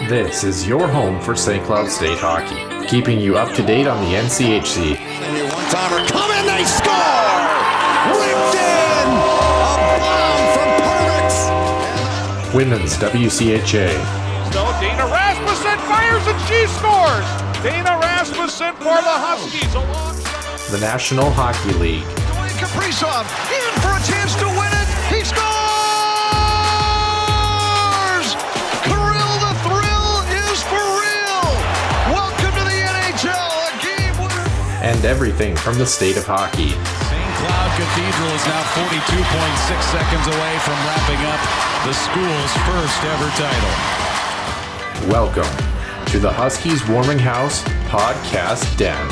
This is your home for St. Cloud State hockey, keeping you up to date on the NCHC. One-timer coming, they score! Ripped in! A bomb from Pervix! Women's WCHA. So Dana Rasmussen fires and she scores! Dana Rasmussen for the Huskies alongside The National Hockey League. Dwayne Kaprizov in for a chance to win it! He scores! Kirill, the thrill is for real! Welcome to the NHL, a game winner! And everything from the state of hockey. St. Cloud Cathedral is now 42.6 seconds away from wrapping up the school's first ever title. Welcome to the Huskies Warming House Podcast Den.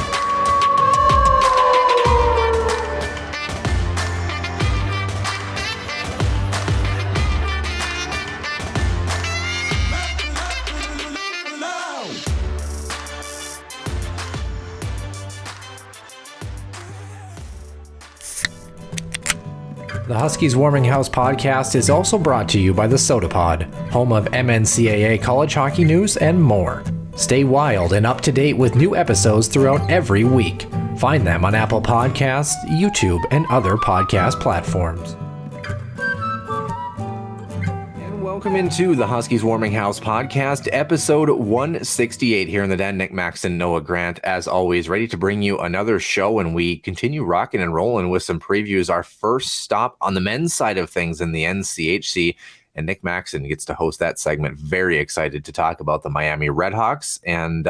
The Huskies Warming House podcast is also brought to you by the Soda Pod, home of NCHC college hockey news and more. Stay wild and up to date with new episodes throughout every week. Find them on Apple Podcasts, YouTube, and other podcast platforms. And welcome into the Huskies Warming House podcast, episode 168 here in the den. Nick Maxon, Noah Grant, as always, ready to bring you another show, and we continue rocking and rolling with some previews. Our first stop on the men's side of things in the NCHC, and Nick Maxon gets to host that segment. Very excited to talk about the Miami Redhawks, and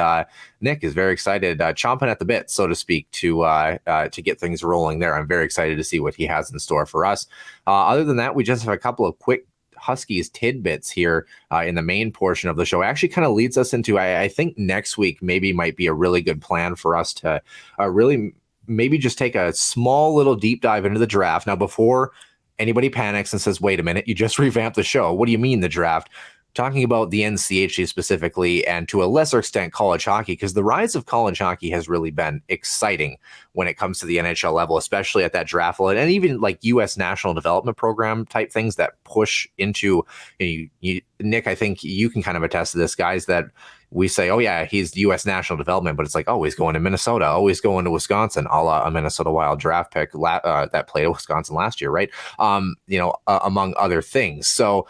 Nick is very excited, chomping at the bit, so to speak, to get things rolling there. I'm very excited to see what he has in store for us. Other than that, we just have a couple of quick Huskies tidbits here in the main portion of the show. It actually kind of leads us into, I think next week maybe might be a really good plan for us to really maybe just take a small little deep dive into the draft. Now, before anybody panics and says, wait a minute, you just revamped the show. What do you mean the draft? Talking about the NCHC specifically, and to a lesser extent college hockey, because the rise of college hockey has really been exciting when it comes to the NHL level, especially at that draft level, and even like U.S. National Development Program type things that push into, Nick, I think you can kind of attest to this, guys, that we say, oh yeah, he's U.S. National Development, but it's like, oh, he's going to Minnesota, always going to Wisconsin, a la a Minnesota Wild draft pick that played at Wisconsin last year, right? Among other things. So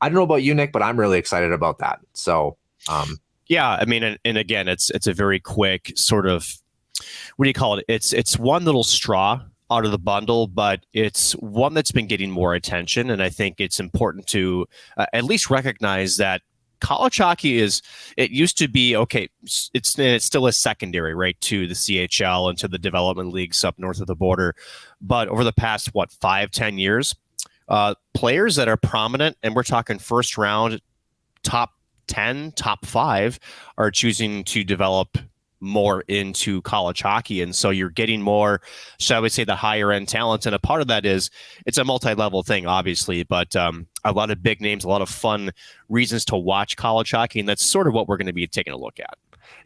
I don't know about you, Nick, but I'm really excited about that. So, yeah, I mean, and again, it's a very quick sort of, what do you call it? It's one little straw out of the bundle, but it's one that's been getting more attention. And I think it's important to at least recognize that college hockey it used to be, okay, it's still a secondary, right, to the CHL and to the development leagues up north of the border. But over the past, 5-10 years, players that are prominent, and we're talking first round, top 10, top 5, are choosing to develop more into college hockey. And so you're getting more, shall we say, the higher end talent. And a part of that is it's a multi-level thing, obviously, but a lot of big names, a lot of fun reasons to watch college hockey. And that's sort of what we're going to be taking a look at.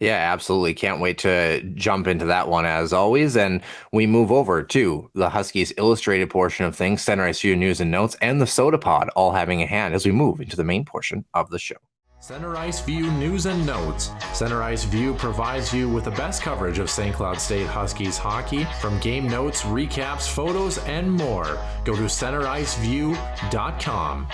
Yeah, absolutely. Can't wait to jump into that one as always. And we move over to the Huskies Illustrated portion of things, Center Ice View News and Notes, and the Soda Pod all having a hand as we move into the main portion of the show. Center Ice View News and Notes. Center Ice View provides you with the best coverage of St. Cloud State Huskies hockey, from game notes, recaps, photos, and more. Go to centericeview.com.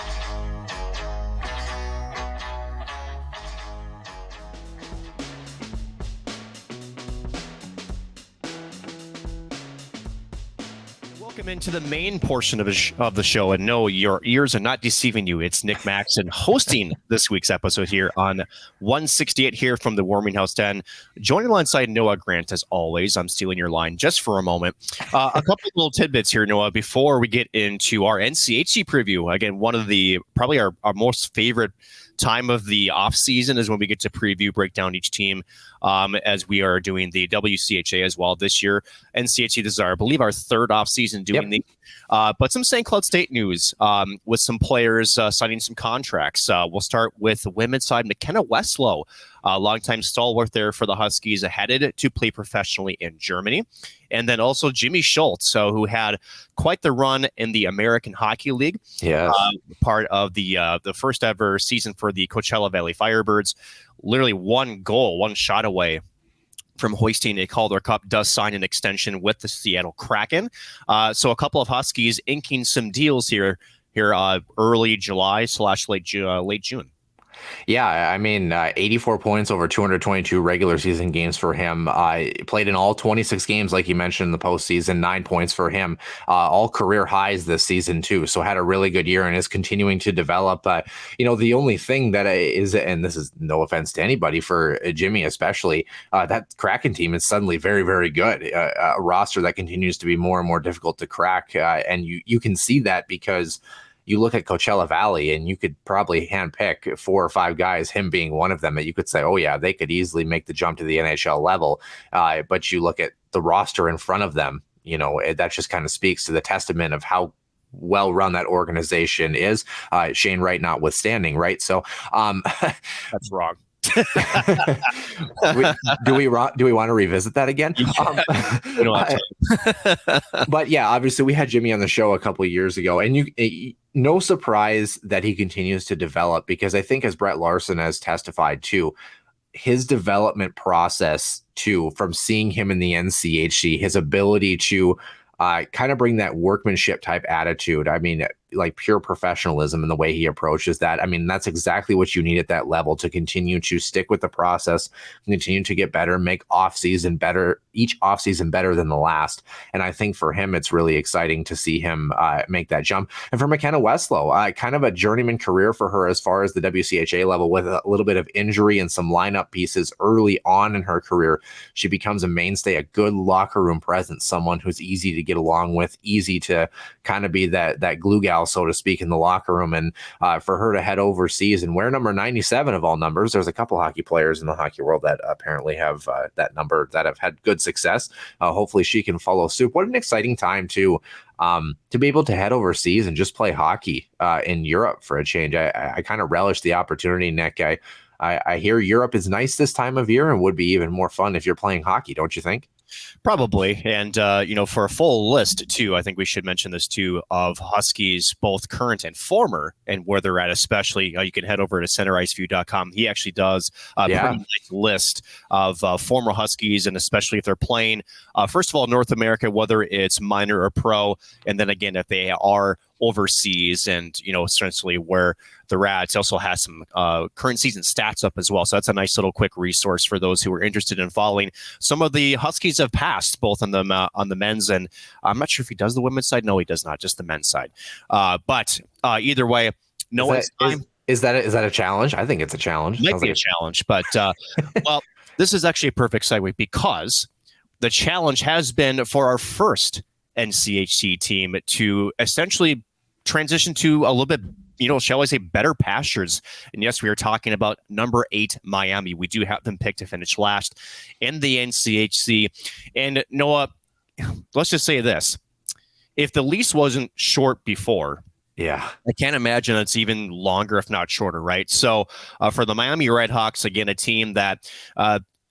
Welcome into the main portion of the show, and no, your ears are not deceiving you. It's Nick Maxon hosting this week's episode here on 168 here from the Warming House 10. Joining alongside Noah Grant, as always. I'm stealing your line just for a moment. A couple of little tidbits here, Noah, before we get into our NCHC preview. Again, one of the probably our most favorite time of the off season is when we get to break down each team, as we are doing the WCHA as well this year. NCHC, this is I believe our third off season doing the but some St. Cloud State news with some players signing some contracts. We'll start with the women's side. McKenna Westlow longtime stalwart there for the Huskies, headed to play professionally in Germany. And then also Jimmy Schultz, who had quite the run in the American Hockey League. Yes. Part of the first ever season for the Coachella Valley Firebirds. Literally one shot away from hoisting a Calder Cup, does sign an extension with the Seattle Kraken. So a couple of Huskies inking some deals here early July / late June. Yeah, I mean, 84 points over 222 regular season games for him. Played in all 26 games, like you mentioned in the postseason. 9 points for him. All career highs this season too. So had a really good year and is continuing to develop. The only thing that is, and this is no offense to anybody, for Jimmy especially, that Kraken team is suddenly very, very good. A roster that continues to be more and more difficult to crack, and you can see that because you look at Coachella Valley and you could probably handpick 4 or 5 guys, him being one of them, that you could say, oh yeah, they could easily make the jump to the NHL level. But you look at the roster in front of them, that just kind of speaks to the testament of how well run that organization is. Shane Wright notwithstanding, right? So that's wrong. do we want to revisit that again? But yeah, obviously we had Jimmy on the show a couple of years ago, and no surprise that he continues to develop, because I think, as Brett Larson has testified too, his development process too, from seeing him in the NCHC, his ability to kind of bring that workmanship type attitude. I mean, like pure professionalism in the way he approaches that. I mean, that's exactly what you need at that level to continue to stick with the process, continue to get better, make each offseason better than the last. And I think for him, it's really exciting to see him make that jump. And for McKenna Westlow, kind of a journeyman career for her as far as the WCHA level, with a little bit of injury and some lineup pieces early on in her career. She becomes a mainstay, a good locker room presence, someone who's easy to get along with, easy to kind of be that glue gal, so to speak, in the locker room. And for her to head overseas and wear number 97 of all numbers, there's a couple hockey players in the hockey world that apparently have that number, that have had good success. Hopefully she can follow suit. What an exciting time to be able to head overseas and just play hockey in Europe for a change. I kind of relish the opportunity, Nick. I hear Europe is nice this time of year and would be even more fun if you're playing hockey, don't you think? Probably. And, for a full list, too, I think we should mention this, too, of Huskies, both current and former, and where they're at, especially. You can head over to centericeview.com. He actually does a pretty nice list of former Huskies, and especially if they're playing, first of all, North America, whether it's minor or pro, and then again, if they are overseas and, essentially where they're at. It also has some current season stats up as well. So that's a nice little quick resource for those who are interested in following some of the Huskies have passed, both on the men's, and I'm not sure if he does the women's side. No, he does not, just the men's side. But either way, no one's time. Is that a challenge? I think it's a challenge. Might be a challenge, but well, this is actually a perfect segue, because the challenge has been for our first NCHC team to essentially transition to a little bit, shall I say, better pastures. And yes, we are talking about number 8 Miami. We do have them picked to finish last in the NCHC. And Noah, let's just say this: if the lease wasn't short before, I can't imagine it's even longer, if not shorter, right? So for the Miami Redhawks, again, a team that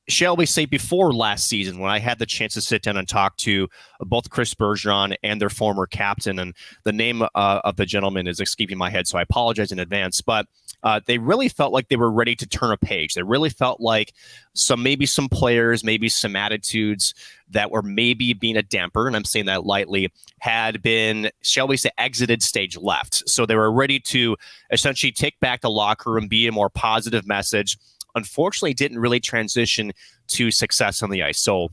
shall we say, before last season, when I had the chance to sit down and talk to both Chris Bergeron and their former captain, and the name of the gentleman is escaping my head, so I apologize in advance, but they really felt like they were ready to turn a page. They really felt like maybe some players, maybe some attitudes that were maybe being a damper, and I'm saying that lightly, had been, shall we say, exited stage left. So they were ready to essentially take back the locker room, be a more positive message. Unfortunately, didn't really transition to success on the ice. So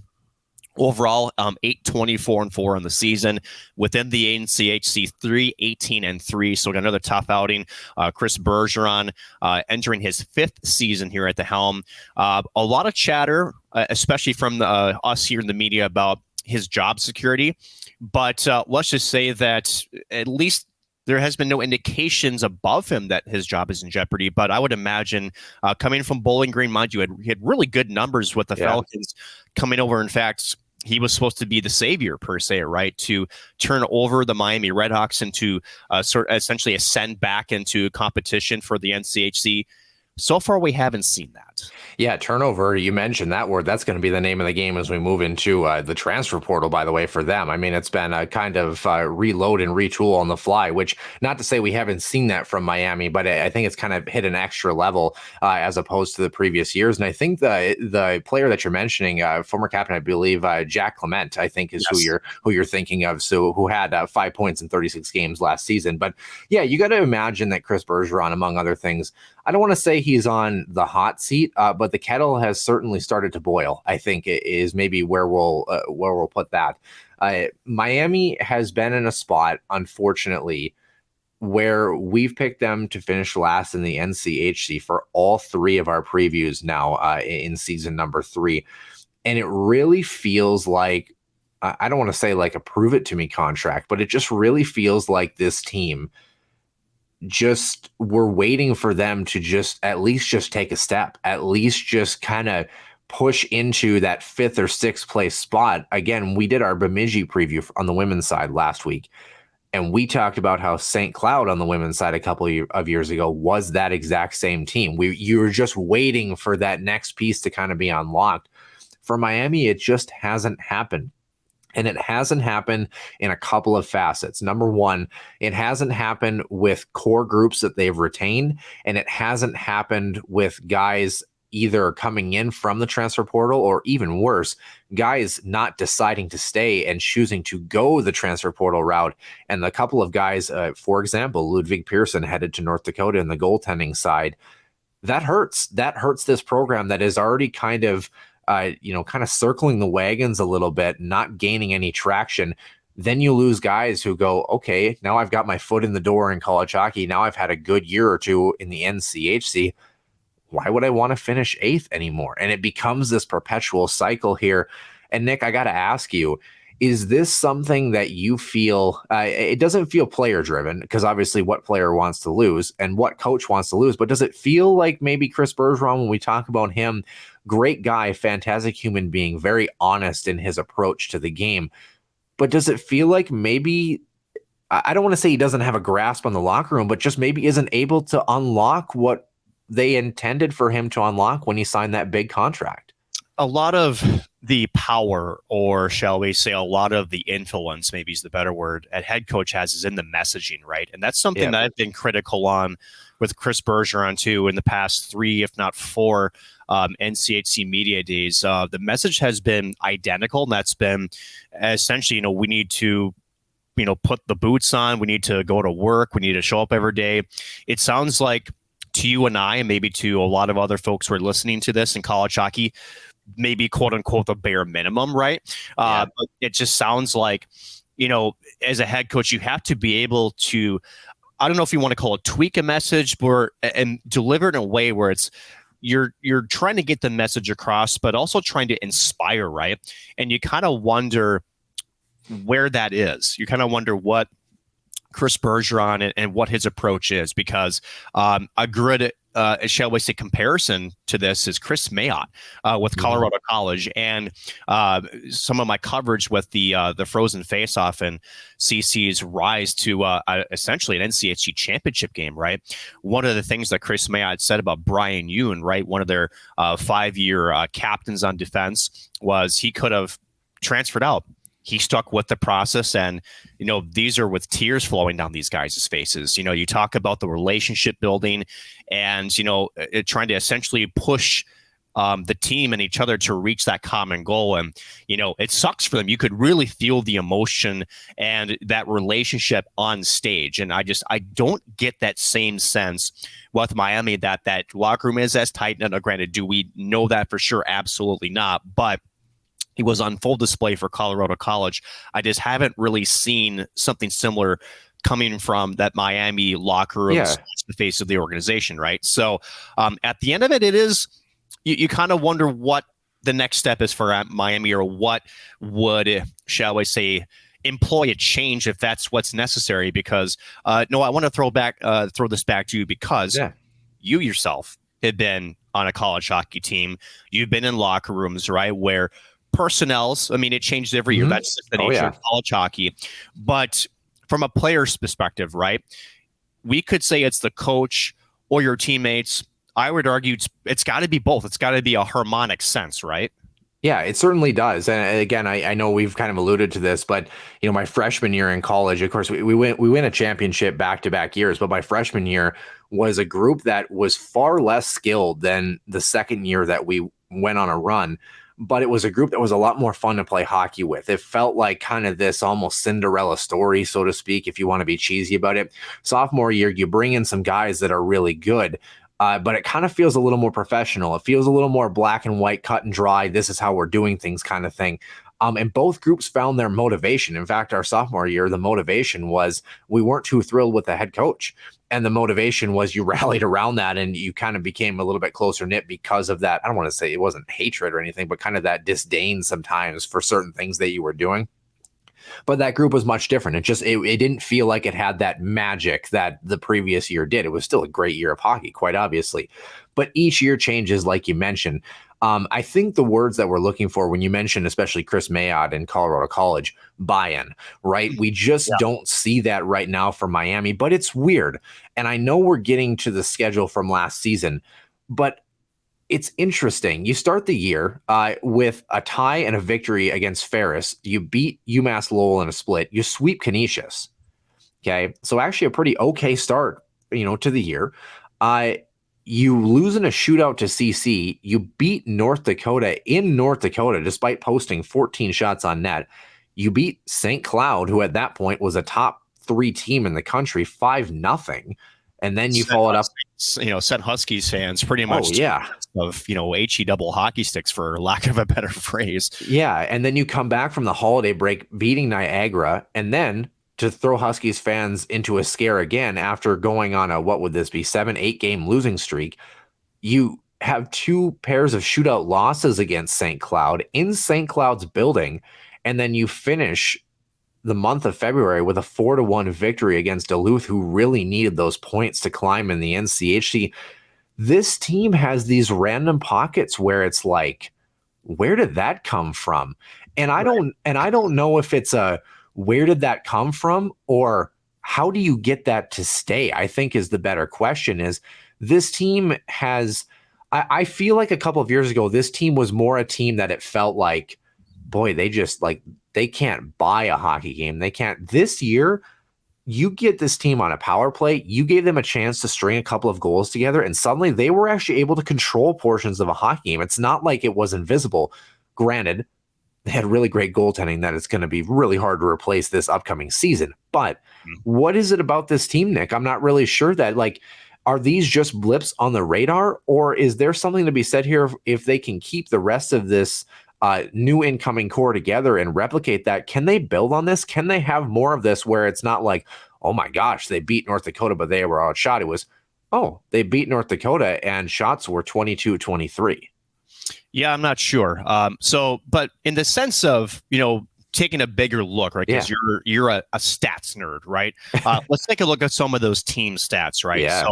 overall, 8-24-4 on the season. Within the NCHC, 3-18-3. So another tough outing. Chris Bergeron entering his 5th season here at the helm. A lot of chatter, especially from us here in the media, about his job security. But let's just say that at least there has been no indications above him that his job is in jeopardy. But I would imagine coming from Bowling Green, mind you, he had really good numbers with the Falcons coming over. In fact, he was supposed to be the savior, per se, right, to turn over the Miami Redhawks and to essentially ascend back into competition for the NCHC. So far, we haven't seen that. Yeah, turnover, you mentioned that word. That's going to be the name of the game as we move into the transfer portal, by the way, for them. I mean, it's been a kind of reload and retool on the fly, which not to say we haven't seen that from Miami, but I think it's kind of hit an extra level as opposed to the previous years. And I think the player that you're mentioning, former captain, I believe, Jack Clement, I think is who you're thinking of. So who had 5 points in 36 games last season. But yeah, you got to imagine that Chris Bergeron, among other things, I don't want to say he's on the hot seat, but the kettle has certainly started to boil. I think it is maybe where we'll put that. Miami has been in a spot, unfortunately, where we've picked them to finish last in the NCHC for all three of our previews now in season number 3. And it really feels like, I don't want to say like a prove it to me contract, but it just really feels like this team just we're waiting for them to just at least just take a step, at least just kind of push into that 5th or 6th place spot. Again, we did our Bemidji preview on the women's side last week, and we talked about how St. Cloud on the women's side a couple of years ago was that exact same team. You were just waiting for that next piece to kind of be unlocked. For Miami, it just hasn't happened. And it hasn't happened in a couple of facets. Number one, it hasn't happened with core groups that they've retained, and it hasn't happened with guys either coming in from the transfer portal or even worse, guys not deciding to stay and choosing to go the transfer portal route. And the couple of guys, for example, Ludwig Pearson headed to North Dakota in the goaltending side, that hurts. That hurts this program that is already kind of circling the wagons a little bit, not gaining any traction. Then you lose guys who go, okay, now I've got my foot in the door in college hockey. Now I've had a good year or two in the NCHC. Why would I want to finish 8th anymore? And it becomes this perpetual cycle here. And Nick, I got to ask you, is this something that you feel, it doesn't feel player driven, because obviously what player wants to lose and what coach wants to lose, but does it feel like maybe Chris Bergeron, when we talk about him, great guy, fantastic human being, very honest in his approach to the game, but does it feel like maybe, I don't want to say he doesn't have a grasp on the locker room, but just maybe isn't able to unlock what they intended for him to unlock when he signed that big contract? A lot of the power, or shall we say a lot of the influence, maybe is the better word, at head coach has is in the messaging, right? And that's something that I've been critical on with Chris Bergeron too in the past 3, if not 4 NCHC media days. The message has been identical, and that's been essentially, we need to put the boots on, we need to go to work, we need to show up every day. It sounds like to you and I, and maybe to a lot of other folks who are listening to this in college hockey, maybe quote unquote the bare minimum, right? But it just sounds like, as a head coach, you have to be able to, I don't know if you want to call it tweak a message, and deliver it in a way where it's you're trying to get the message across, but also trying to inspire, right? And you kind of wonder where that is. You kind of wonder what Chris Bergeron and what his approach is, because a good, shall we say, comparison to this is Chris Mayotte with Colorado College, and some of my coverage with the Frozen Faceoff and CC's rise to essentially an NCHC championship game, right? One of the things that Chris Mayotte said about Brian Yoon, right, one of their 5-year captains on defense, was he could have transferred out. He stuck with the process, and these are with tears flowing down these guys' faces. You talk about the relationship building, and trying to essentially push the team and each other to reach that common goal. And it sucks for them. You could really feel the emotion and that relationship on stage. And I don't get that same sense with Miami that locker room is as tight. Now, granted, do we know that for sure? Absolutely not. But he was on full display for Colorado College. I just haven't really seen something similar coming from that Miami locker room, the face of the organization, right? So at the end of it, it is, you kind of wonder what the next step is for Miami, or what would, shall we say, employ a change if that's what's necessary. Because I want to throw this back to you, because you yourself have been on a college hockey team. You've been in locker rooms, right, where personnel's, it changes every year. That's the nature of college hockey. But from a player's perspective, right, we could say it's the coach or your teammates I would argue it's got to be both. It's got to be a harmonic sense, right? Yeah, it certainly does. And again, I know we've kind of alluded to this, but my freshman year in college, of course, we win a championship back-to-back years, but my freshman year was a group that was far less skilled than the second year that we went on a run. But it was a group that was a lot more fun to play hockey with. It felt like kind of this almost Cinderella story, so to speak, if you want to be cheesy about it. Sophomore year, you bring in some guys that are really good. But it kind of feels a little more professional. It feels a little more black and white, cut and dry. This is how we're doing things kind of thing. And both groups found their motivation. In fact, our sophomore year, the motivation was we weren't too thrilled with the head coach. And the motivation was you rallied around that and you kind of became a little bit closer knit because of that. I don't want to say it wasn't hatred or anything, but kind of that disdain sometimes for certain things that you were doing. But that group was much different. It didn't feel like it had that magic that the previous year did. It was still a great year of hockey, quite obviously. But each year changes, like you mentioned. I think the words that we're looking for when you mentioned, especially Chris Mayotte in Colorado College, buy-in, right? We just don't see that right now for Miami, but it's weird. And I know we're getting to the schedule from last season, but it's interesting. You start the year with a tie and a victory against Ferris. You beat UMass Lowell in a split. You sweep Canisius. Okay, so actually a pretty okay start, to the year. You lose in a shootout to CC. You beat North Dakota in North Dakota despite posting 14 shots on net. You beat St. Cloud, who at that point was a top 3 team in the country, 5-0. And then you followed up, sent Huskies fans pretty much of, HE double hockey sticks, for lack of a better phrase. Yeah. And then you come back from the holiday break beating Niagara, and then to throw Huskies fans into a scare again after going on a, what would this be, 7-8 game losing streak. You have 2 pairs of shootout losses against St. Cloud in St. Cloud's building. And then you finish the month of February with a 4-1 victory against Duluth, who really needed those points to climb in the NCHC. This team has these random pockets where it's like, where did that come from? And I don't know if it's a where did that come from or how do you get that to stay? I think is the better question. Is this team has, I feel like a couple of years ago, this team was more a team that it felt like, boy, they can't buy a hockey game. They can't. This year, you get this team on a power play. You gave them a chance to string a couple of goals together, and suddenly they were actually able to control portions of a hockey game. It's not like it was invisible. Granted, they had really great goaltending that it's going to be really hard to replace this upcoming season. But what is it about this team, Nick? I'm not really sure that, are these just blips on the radar, or is there something to be said here if they can keep the rest of this new incoming core together and replicate that? Can they build on this? Can they have more of this where it's not like, oh my gosh, they beat North Dakota, but they were outshot? It was, oh, they beat North Dakota and shots were 22-23. Yeah, I'm not sure. But in the sense of, taking a bigger look, right? Because you're a stats nerd, right? Let's take a look at some of those team stats, right? Yeah.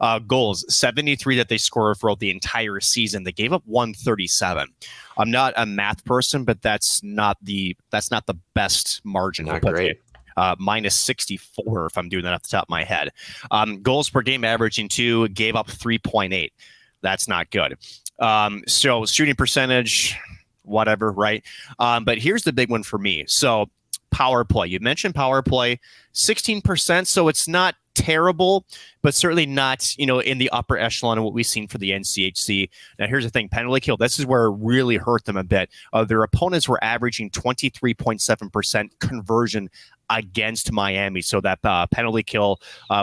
So goals, 73 that they scored throughout the entire season. They gave up 137. I'm not a math person, but that's not the best margin. Not great. Minus 64 if I'm doing that off the top of my head. Goals per game averaging 2, gave up 3.8. That's not good. So shooting percentage, whatever, right? But here's the big one for me. So power play. You mentioned power play, 16%. So it's not terrible, but certainly not, in the upper echelon of what we've seen for the NCHC. Now, here's the thing. Penalty kill. This is where it really hurt them a bit. Their opponents were averaging 23.7% conversion against Miami. So that penalty kill,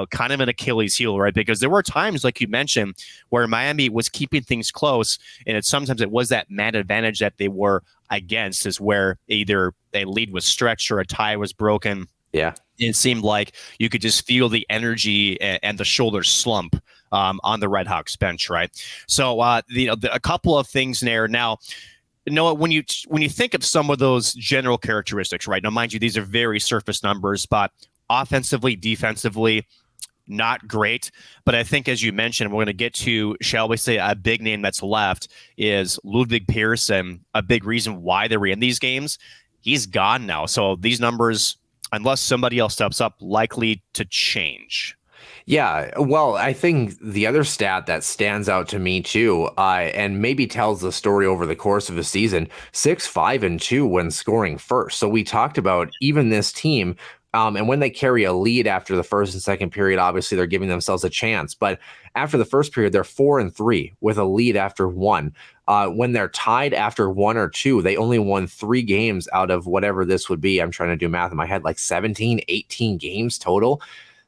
kind of an Achilles heel, right? Because there were times, like you mentioned, where Miami was keeping things close, and sometimes it was that man advantage that they were against, is where either a lead was stretched or a tie was broken. Yeah. It seemed like you could just feel the energy and the shoulder slump on the Redhawks bench, right? So, a couple of things there. Now, when you think of some of those general characteristics, right? Now, mind you, these are very surface numbers, but offensively, defensively, not great. But I think, as you mentioned, we're going to get to, shall we say, a big name that's left is Ludwig Pearson. A big reason why they were in these games. He's gone now. So these numbers, unless somebody else steps up, likely to change. Yeah, well, I think the other stat that stands out to me too, and maybe tells the story over the course of a season, 6-5-2 when scoring first. So we talked about even this team, and when they carry a lead after the first and second period, obviously they're giving themselves a chance. But after the first period, they're 4-3 with a lead after one. When they're tied after one or two, they only won 3 games out of whatever this would be. I'm trying to do math in my head, like 17, 18 games total.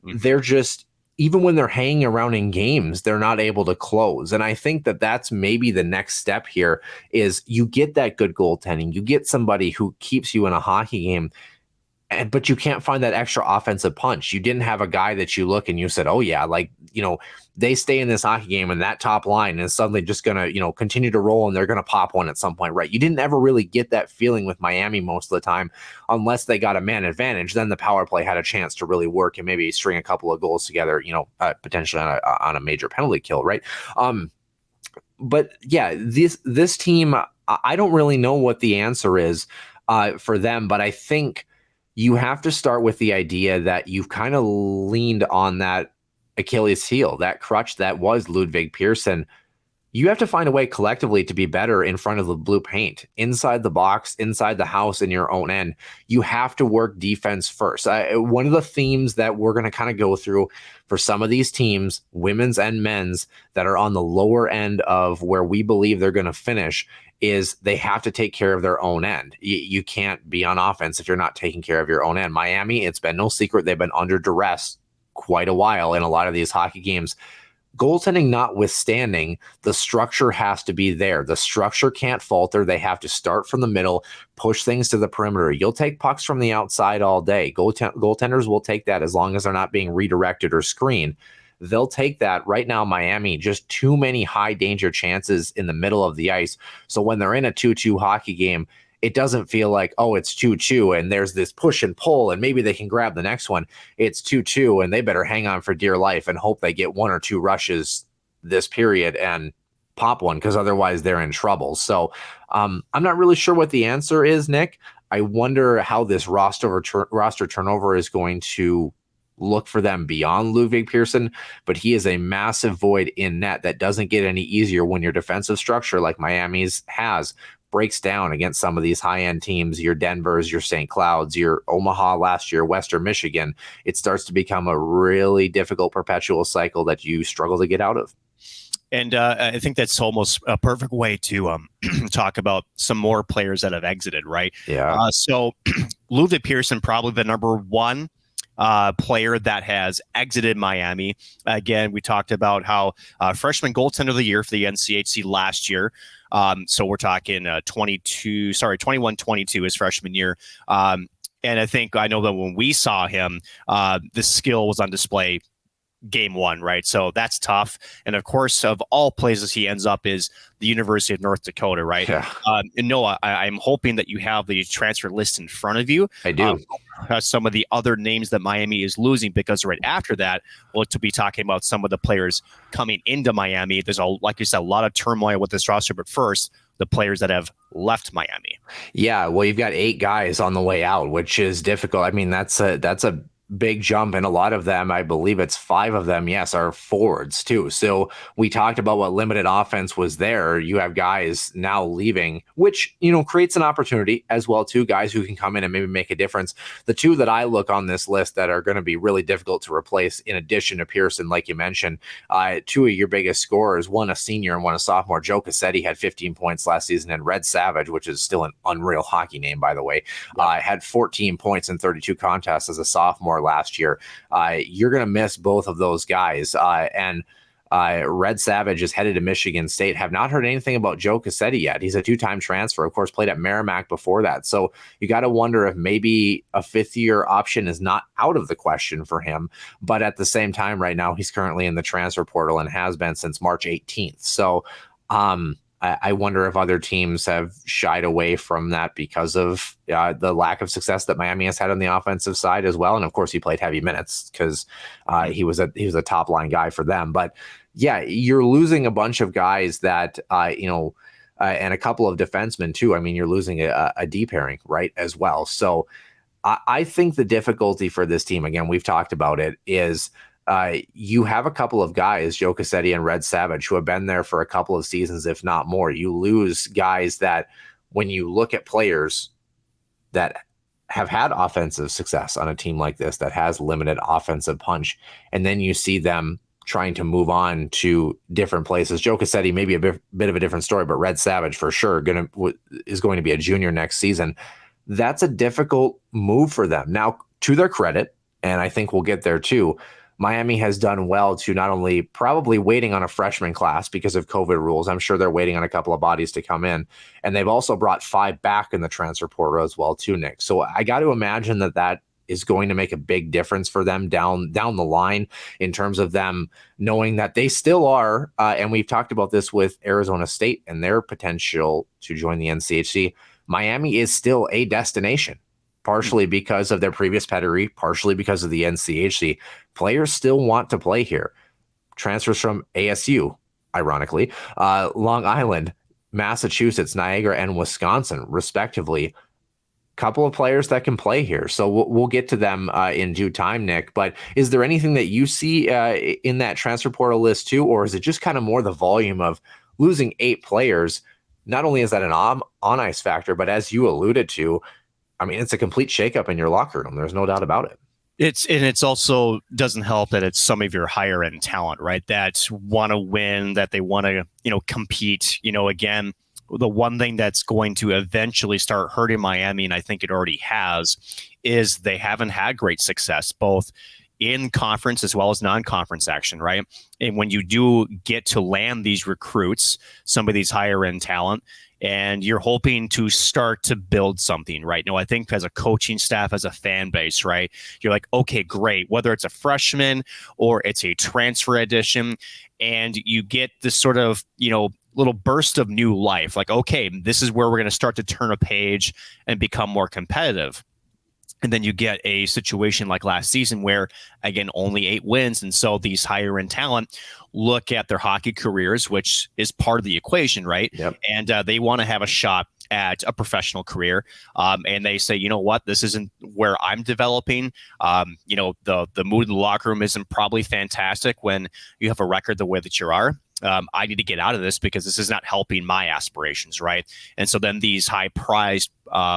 They're just, even when they're hanging around in games, they're not able to close. And I think that that's maybe the next step here is you get that good goaltending. You get somebody who keeps you in a hockey game, but you can't find that extra offensive punch. You didn't have a guy that you look and you said, oh yeah, like, they stay in this hockey game and that top line is suddenly just going to, continue to roll and they're going to pop one at some point, right? You didn't ever really get that feeling with Miami most of the time, unless they got a man advantage. Then the power play had a chance to really work and maybe string a couple of goals together, potentially on a major penalty kill, right? But yeah, this team, I don't really know what the answer is for them, but I think you have to start with the idea that you've kind of leaned on that Achilles heel, that crutch that was Ludwig Pearson. You have to find a way collectively to be better in front of the blue paint, inside the box, inside the house, in your own end. You have to work defense first. One of the themes that we're going to kind of go through for some of these teams, women's and men's, that are on the lower end of where we believe they're going to finish, is they have to take care of their own end. You can't be on offense if you're not taking care of your own end. Miami, it's been no secret, they've been under duress quite a while in a lot of these hockey games. Goaltending notwithstanding, the structure has to be there. The structure can't falter. They have to start from the middle, push things to the perimeter. You'll take pucks from the outside all day. Goaltenders will take that as long as they're not being redirected or screened. They'll take that. Right now, Miami, just too many high danger chances in the middle of the ice. So when they're in a 2-2 hockey game, it doesn't feel like, oh, it's 2-2 and there's this push and pull and maybe they can grab the next one. It's 2-2 and they better hang on for dear life and hope they get 1 or 2 rushes this period and pop one, because otherwise they're in trouble. So I'm not really sure what the answer is, Nick. I wonder how this roster turnover is going to look for them beyond Ludwig Pearson, but he is a massive void in net that doesn't get any easier when your defensive structure, like Miami's has, breaks down against some of these high-end teams, your Denvers, your St. Clouds, your Omaha last year, Western Michigan. It starts to become a really difficult perpetual cycle that you struggle to get out of. And I think that's almost a perfect way to talk about some more players that have exited, right? Yeah. So Ludwig Pearson, probably the number one player that has exited Miami. Again, we talked about how freshman goaltender of the year for the NCHC last year. So we're talking 21-22 his freshman year. And I know that when we saw him, the skill was on display game one, right? So that's tough. And of course, of all places he ends up is the University of North Dakota, right? Yeah. And Noah, I'm hoping that you have the transfer list in front of you. I do. Some of the other names that Miami is losing, because right after that, we'll to be talking about some of the players coming into Miami. There's like you said, a lot of turmoil with this roster, but first, the players that have left Miami. Yeah, well, you've got 8 guys on the way out, which is difficult. I mean, that's a big jump, and a lot of them, I believe it's 5 of them, yes, are forwards too. So we talked about what limited offense was there. You have guys now leaving, which creates an opportunity as well too, guys who can come in and maybe make a difference. The 2 that I look on this list that are going to be really difficult to replace, in addition to Pearson, like you mentioned, 2 of your biggest scorers, one a senior and one a sophomore. Joe Cassetti had 15 points last season, and Red Savage, which is still an unreal hockey name, by the way, had 14 points in 32 contests as a sophomore last year. You're going to miss both of those guys. And Red Savage is headed to Michigan State. Have not heard anything about Joe Cassetti yet. He's a 2-time transfer, of course, played at Merrimack before that. So you got to wonder if maybe a 5th-year option is not out of the question for him. But at the same time, right now, he's currently in the transfer portal and has been since March 18th. So I wonder if other teams have shied away from that because of the lack of success that Miami has had on the offensive side as well. And of course, he played heavy minutes because he was a top line guy for them. But yeah, you're losing a bunch of guys that and a couple of defensemen too. I mean, you're losing a D pairing, right, as well. So I think the difficulty for this team, again, we've talked about it, is you have a couple of guys, Joe Cassetti and Red Savage, who have been there for a couple of seasons, if not more. You lose guys that, when you look at players that have had offensive success on a team like this that has limited offensive punch, and then you see them trying to move on to different places. Joe Cassetti, maybe a bit of a different story, but Red Savage for sure is going to be a junior next season. That's a difficult move for them. Now, to their credit, and I think we'll get there too, Miami has done well to not only probably waiting on a freshman class because of COVID rules. I'm sure they're waiting on a couple of bodies to come in. And they've also brought 5 back in the transfer portal as well too, Nick. So I got to imagine that is going to make a big difference for them down the line in terms of them knowing that they still are, and we've talked about this with Arizona State and their potential to join the NCHC. Miami is still a destination, partially because of their previous pedigree, partially because of the NCHC. Players still want to play here. Transfers from ASU, ironically, Long Island, Massachusetts, Niagara, and Wisconsin, respectively. Couple of players that can play here. So we'll get to them in due time, Nick. But is there anything that you see in that transfer portal list too, or is it just kind of more the volume of losing 8 players? Not only is that an on-ice factor, but as you alluded to, I mean, it's a complete shakeup in your locker room. There's no doubt about it. It's also doesn't help that it's some of your higher end talent, right? That want to win, that they want to, compete. Again, the one thing that's going to eventually start hurting Miami, and I think it already has, is they haven't had great success, both in conference as well as non-conference action, right? And when you do get to land these recruits, some of these higher end talent, and you're hoping to start to build something, right? I think as a coaching staff, as a fan base, right? You're like, okay, great. Whether it's a freshman or it's a transfer addition, and you get this sort of, little burst of new life. Like, okay, this is where we're going to start to turn a page and become more competitive. And then you get a situation like last season where, again, only 8 wins. And so these higher end talent look at their hockey careers, which is part of the equation, right? Yep. And they want to have a shot at a professional career. And they say, you know what, this isn't where I'm developing. The mood in the locker room isn't probably fantastic when you have a record the way that you are. I need to get out of this because this is not helping my aspirations, right? And so then these high-prized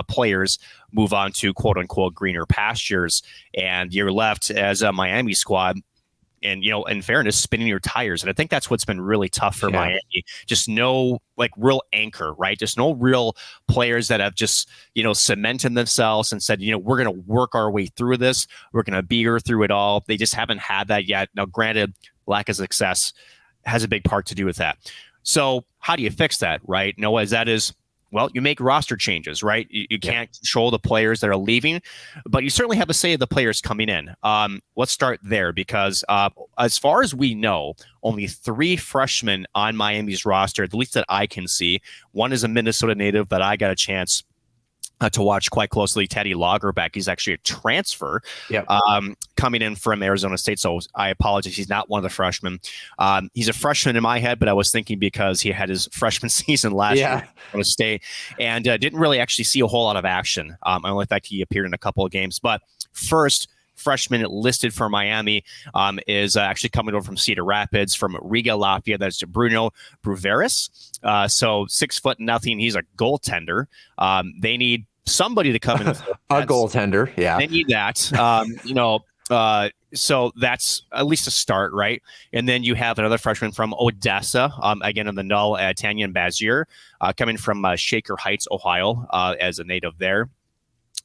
players move on to quote-unquote greener pastures, and you're left as a Miami squad, and in fairness, spinning your tires. And I think that's what's been really tough for Miami. Just no real anchor, right? Just no real players that have just cemented themselves and said, we're going to work our way through this. We're going to be here through it all. They just haven't had that yet. Now, granted, lack of success has a big part to do with that. So how do you fix that, right? As that is, well, you make roster changes, right? You can't control the players that are leaving, but you certainly have a say of the players coming in. Let's start there because as far as we know, only 3 freshmen on Miami's roster, at least that I can see. One is a Minnesota native that I got a chance to watch quite closely, Teddy Lagerbeck. He's actually a transfer coming in from Arizona State. So I apologize. He's not one of the freshmen. He's a freshman in my head, but I was thinking because he had his freshman season last year at Arizona State and didn't really actually see a whole lot of action. Only fact he appeared in a couple of games. But first freshman listed for Miami is actually coming over from Cedar Rapids, from Riga, Latvia. That's Bruno Bruveris. So 6'0". He's a goaltender. They need somebody to come in. A goaltender, yeah. They need that. So that's at least a start, right? And then you have another freshman from Odessa, again in the null, Tanyan Bazier, coming from Shaker Heights, Ohio, as a native there.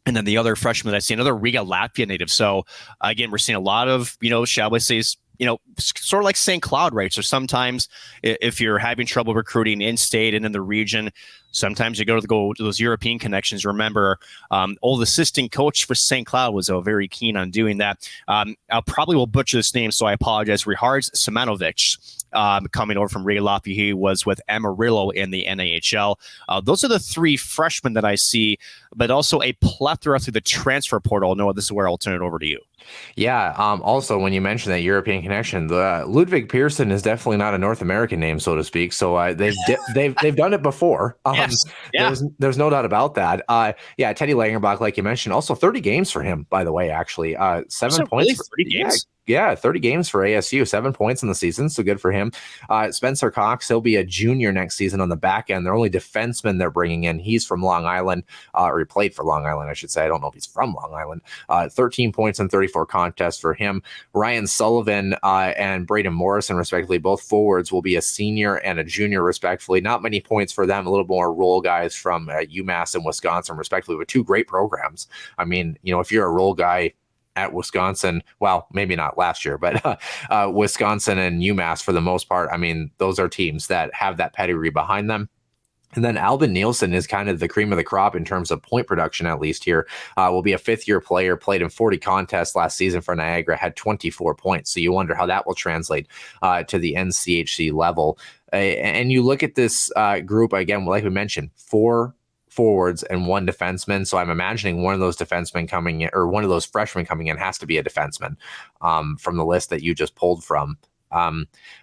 And then the other freshman that I see, another Riga, Latvia native. So again, we're seeing a lot of, shall we say, sort of like St. Cloud rates. Or sometimes if you're having trouble recruiting in state and in the region, sometimes you go to those European connections. Remember, old assistant coach for St. Cloud was very keen on doing that. I probably will butcher this name, so I apologize. Rihards Semanovic, coming over from Riga, Latvia. He was with Amarillo in the NAHL. Those are the 3 freshmen that I see, but also a plethora through the transfer portal. Noah, this is where I'll turn it over to you. Yeah. Also, when you mention that European connection, the Ludwig Pearson is definitely not a North American name, so to speak. So they've done it before. Yes. There's no doubt about that. Teddy Langerbach, like you mentioned, also 30 games for him, by the way. Actually, 7 points. Really 30 games. 30 games for ASU, 7 points in the season, so good for him. Spencer Cox, he'll be a junior next season on the back end. They're only defenseman they're bringing in. He's from Long Island, or he played for Long Island, I should say. I don't know if he's from Long Island. 13 points in 34 contests for him. Ryan Sullivan and Braden Morrison, respectively, both forwards, will be a senior and a junior, respectively. Not many points for them, a little more role guys from UMass and Wisconsin, respectively, with two great programs. I mean, if you're a role guy at Wisconsin, well, maybe not last year, but Wisconsin and UMass for the most part, I mean, those are teams that have that pedigree behind them. And then Albin Nielsen is kind of the cream of the crop in terms of point production, at least here. Will be a fifth-year player, played in 40 contests last season for Niagara, had 24 points. So you wonder how that will translate to the NCHC level. And you look at this group, again, like we mentioned, 4 forwards and 1 defenseman. So I'm imagining one of those defensemen coming in, or one of those freshmen coming in, has to be a defenseman from the list that you just pulled from.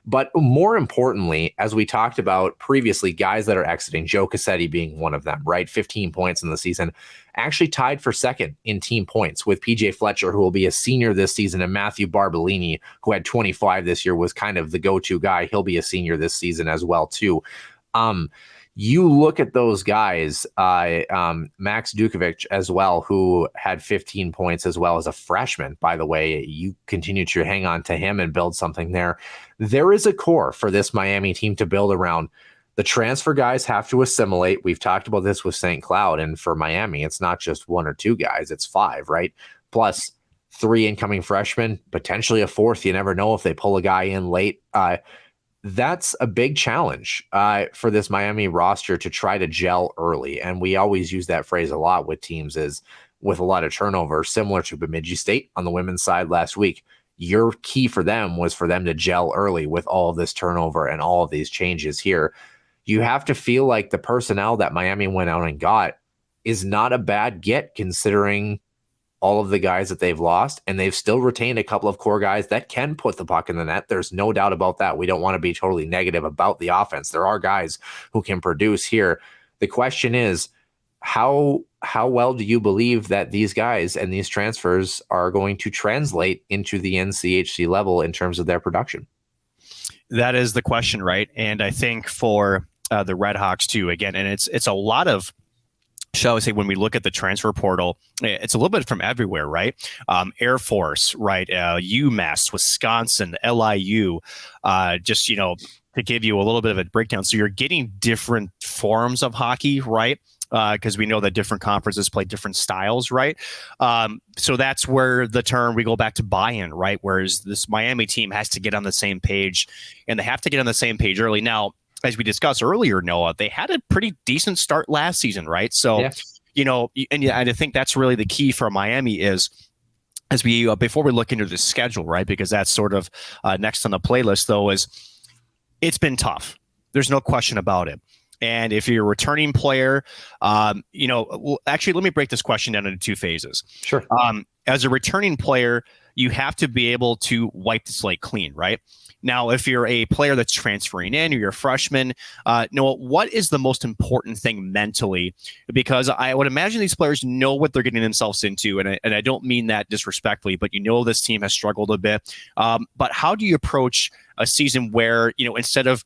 But more importantly, as we talked about previously, guys that are exiting, Joe Cassetti being one of them, right? 15 points in the season, actually tied for second in team points with PJ Fletcher, who will be a senior this season, and Matthew Barbolini, who had 25 this year, was kind of the go-to guy. He'll be a senior this season as well, too. You look at those guys, Max Dukovic as well, who had 15 points as well as a freshman, by the way. You continue to hang on to him and build something there. There is a core for this Miami team to build around. The transfer guys have to assimilate. We've talked about this with St. Cloud, and for Miami, it's not just 1 or 2 guys, it's 5, right? Plus 3 incoming freshmen, potentially a 4th. You never know if they pull a guy in late. That's a big challenge for this Miami roster to try to gel early. And we always use that phrase a lot with teams, is with a lot of turnover, similar to Bemidji State on the women's side last week. Your key for them was for them to gel early with all of this turnover and all of these changes here. You have to feel like the personnel that Miami went out and got is not a bad get, considering all of the guys that they've lost, and they've still retained a couple of core guys that can put the puck in the net. There's no doubt about that. We don't want to be totally negative about the offense. There are guys who can produce here. The question is, how well do you believe that these guys and these transfers are going to translate into the NCHC level in terms of their production? That is the question, right? And I think for the Redhawks too, again, and it's a lot of, shall I say, when we look at the transfer portal, it's a little bit from everywhere, right? Air Force, right? UMass, Wisconsin, LIU, just, to give you a little bit of a breakdown. So you're getting different forms of hockey, right? Because we know that different conferences play different styles, right? So that's where the term, we go back to buy-in, right? Whereas this Miami team has to get on the same page, and they have to get on the same page early. Now, as we discussed earlier, Noah, they had a pretty decent start last season, right? So, and I think that's really the key for Miami is, as we before we look into the schedule, right? Because that's sort of next on the playlist, though, is it's been tough. There's no question about it. And if you're a returning player, actually, let me break this question down into 2 phases. Sure. As a returning player, you have to be able to wipe the slate clean, right? Now, if you're a player that's transferring in, or you're a freshman, Noah, what is the most important thing mentally? Because I would imagine these players know what they're getting themselves into, and I don't mean that disrespectfully, but this team has struggled a bit. But how do you approach a season where, instead of,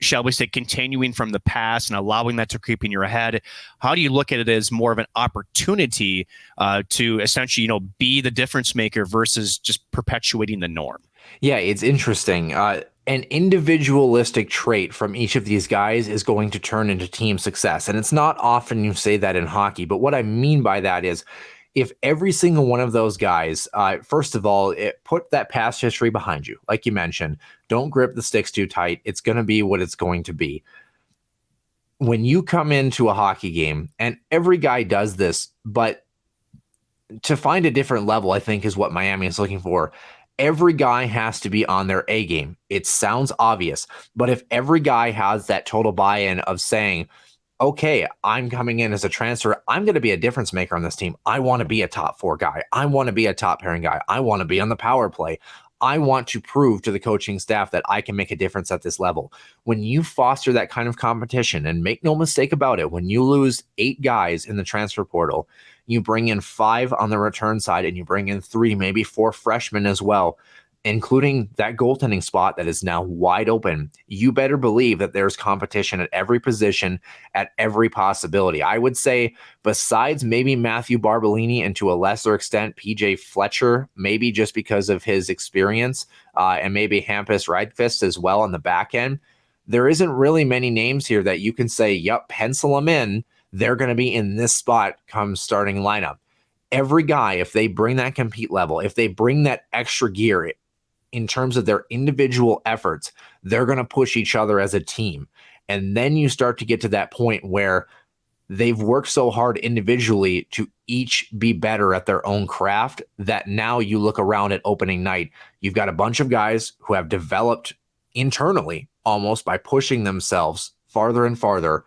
shall we say, continuing from the past and allowing that to creep in your head, how do you look at it as more of an opportunity to essentially, be the difference maker versus just perpetuating the norm? Yeah, it's interesting. An individualistic trait from each of these guys is going to turn into team success. And it's not often you say that in hockey, but what I mean by that is, if every single one of those guys, first of all, put that past history behind you, like you mentioned, don't grip the sticks too tight. It's going to be what it's going to be. When you come into a hockey game, and every guy does this, but to find a different level, I think, is what Miami is looking for. Every guy has to be on their A game. It sounds obvious, but if every guy has that total buy-in of saying, okay, I'm coming in as a transfer, I'm going to be a difference maker on this team. I want to be a top 4 guy. I want to be a top pairing guy. I want to be on the power play. I want to prove to the coaching staff that I can make a difference at this level. When you foster that kind of competition, and make no mistake about it, when you lose 8 guys in the transfer portal, you bring in 5 on the return side, and you bring in 3, maybe 4 freshmen as well. including that goaltending spot that is now wide open, you better believe that there's competition at every position, at every possibility. I would say besides maybe Matthew Barbolini and to a lesser extent, PJ Fletcher, maybe just because of his experience, and maybe Hampus Rydqvist as well on the back end, there isn't really many names here that you can say, yep, pencil them in. They're going to be in this spot come starting lineup. Every guy, if they bring that compete level, if they bring that extra gear in terms of their individual efforts, they're going to push each other as a team. And then you start to get to that point where they've worked so hard individually to each be better at their own craft that now you look around at opening night, you've got a bunch of guys who have developed internally almost by pushing themselves farther and farther.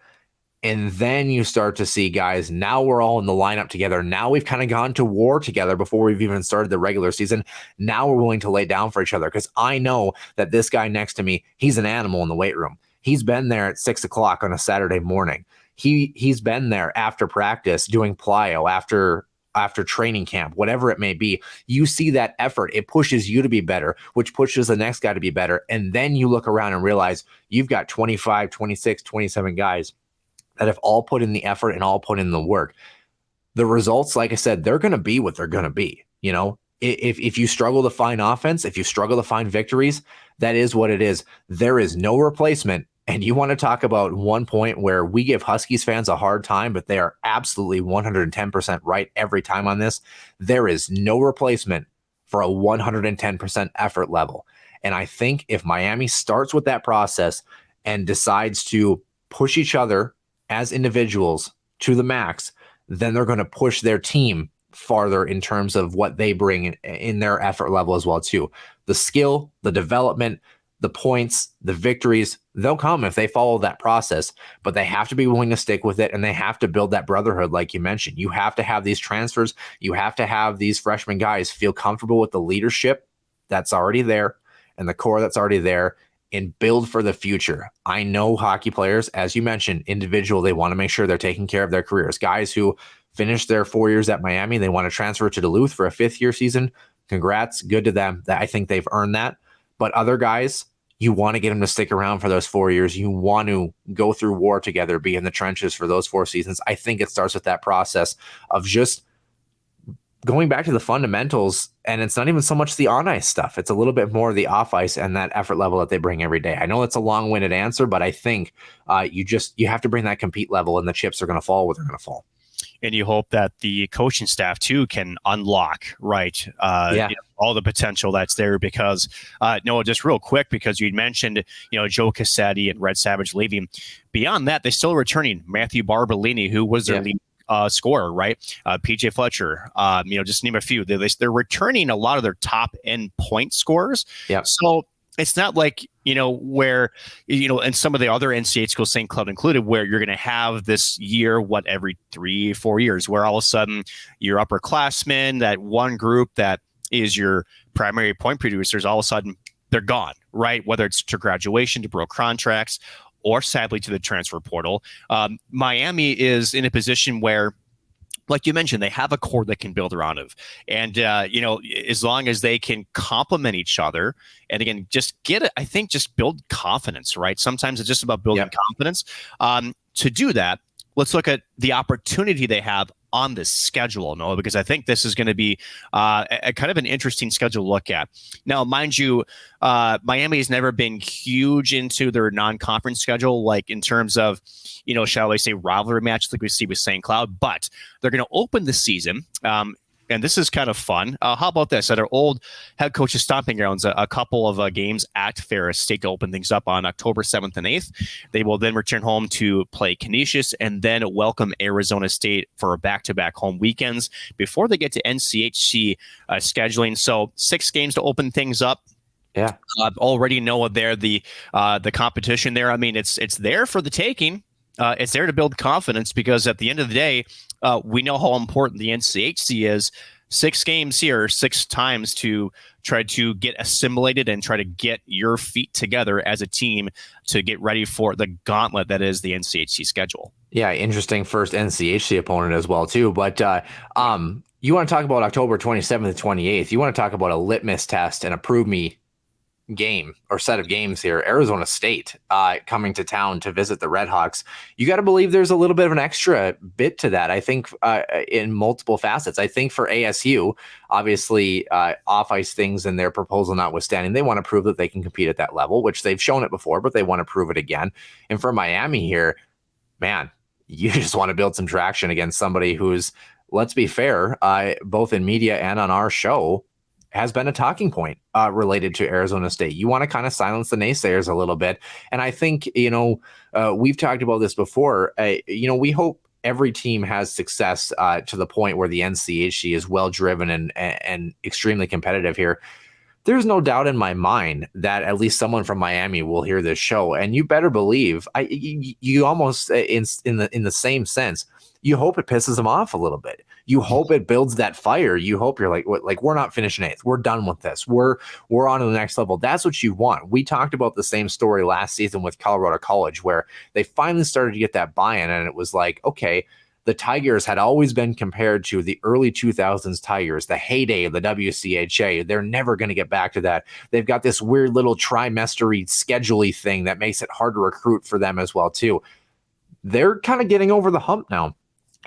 And then you start to see guys, now we're all in the lineup together. Now we've kind of gone to war together before we've even started the regular season. Now we're willing to lay down for each other because I know that this guy next to me, he's an animal in the weight room. He's been there at 6 o'clock on a Saturday morning. He's been there after practice doing plyo, after training camp, whatever it may be. You see that effort. It pushes you to be better, which pushes the next guy to be better. And then you look around and realize you've got 25, 26, 27 guys that have all put in the effort and all put in the work. The results, like I said, they're going to be what they're going to be. You know, if you struggle to find offense, if you struggle to find victories, that is what it is. There is no replacement. And you want to talk about one point where we give Huskies fans a hard time, but they are absolutely 110% right every time on this. There is no replacement for a 110% effort level. And I think if Miami starts with that process and decides to push each other as individuals to the max, then they're going to push their team farther in terms of what they bring in their effort level as well too. The skill, the development, the points, the victories, they'll come if they follow that process, but they have to be willing to stick with it, and they have to build that brotherhood like you mentioned. You have to have these transfers. You have to have these freshman guys feel comfortable with the leadership that's already there and the core that's already there, and build for the future. I know hockey players, as you mentioned, individual, they want to make sure they're taking care of their careers. Guys who finished their 4 years at Miami, they want to transfer to Duluth for a 5th-year season. Congrats, good to them. I think they've earned that. But other guys, you want to get them to stick around for those 4 years. You want to go through war together, be in the trenches for those 4 seasons. I think it starts with that process of just going back to the fundamentals, and it's not even so much the on-ice stuff. It's a little bit more the off-ice and that effort level that they bring every day. I know it's a long-winded answer, but I think you have to bring that compete level, and the chips are going to fall where they're going to fall. And you hope that the coaching staff too can unlock, right? All the potential that's there, because Noah, just real quick, because you'd mentioned, Joe Cassetti and Red Savage leaving. Beyond that, they still returning Matthew Barbolini, who was their lead scorer, right? PJ Fletcher, just name a few. They're returning a lot of their top end point scorers. Yeah. So it's not like, where, and some of the other NCHC schools, St. Cloud included, where you're going to have this year, every 3-4 years, where all of a sudden your upperclassmen, that one group that is your primary point producers, all of a sudden they're gone, right? Whether it's to graduation, to broke contracts, or sadly to the transfer portal. Miami is in a position where, like you mentioned, they have a core that can build around of. And, as long as they can complement each other, and again, just build confidence, right? Sometimes it's just about building confidence. To do that, let's look at the opportunity they have on this schedule, Noah, because I think this is going to be a kind of an interesting schedule to look at. Now, mind you, Miami has never been huge into their non-conference schedule, like in terms of, shall I say, rivalry matches like we see with St. Cloud, but they're going to open the season. And this is kind of fun. How about this? At our old head coach's stomping grounds, a couple of games at Ferris State to open things up on October 7th and 8th. They will then return home to play Canisius and then welcome Arizona State for back-to-back home weekends before they get to NCHC scheduling. So 6 games to open things up. Yeah, already know there the competition there. I mean, it's there for the taking. It's there to build confidence, because at the end of the day, we know how important the NCHC is. 6 games here, 6 times to try to get assimilated and try to get your feet together as a team to get ready for the gauntlet that is the NCHC schedule. Yeah, interesting first NCHC opponent as well too. But You want to talk about October 27th and 28th. You want to talk about a litmus test and a prove me game or set of games here. Arizona State coming to town to visit the Redhawks. You got to believe there's a little bit of an extra bit to that. I think in multiple facets. I think for ASU, obviously off ice things and their proposal notwithstanding, they want to prove that they can compete at that level, which they've shown it before, but they want to prove it again. And for Miami here, man, you just want to build some traction against somebody who's, let's be fair, both in media and on our show, has been a talking point related to Arizona State. You want to kind of silence the naysayers a little bit. And I think, we've talked about this before. We hope every team has success to the point where the NCHC is well driven and extremely competitive here. There's no doubt in my mind that at least someone from Miami will hear this show. And you better believe you almost in the same sense, you hope it pisses them off a little bit. You hope it builds that fire. You hope you're like, we're not finishing eighth. We're done with this. We're on to the next level. That's what you want. We talked about the same story last season with Colorado College, where they finally started to get that buy-in, and it was like, okay, the Tigers had always been compared to the early 2000s Tigers, the heyday of the WCHA. They're never going to get back to that. They've got this weird little trimester-y schedule-y thing that makes it hard to recruit for them as well, too. They're kind of getting over the hump now.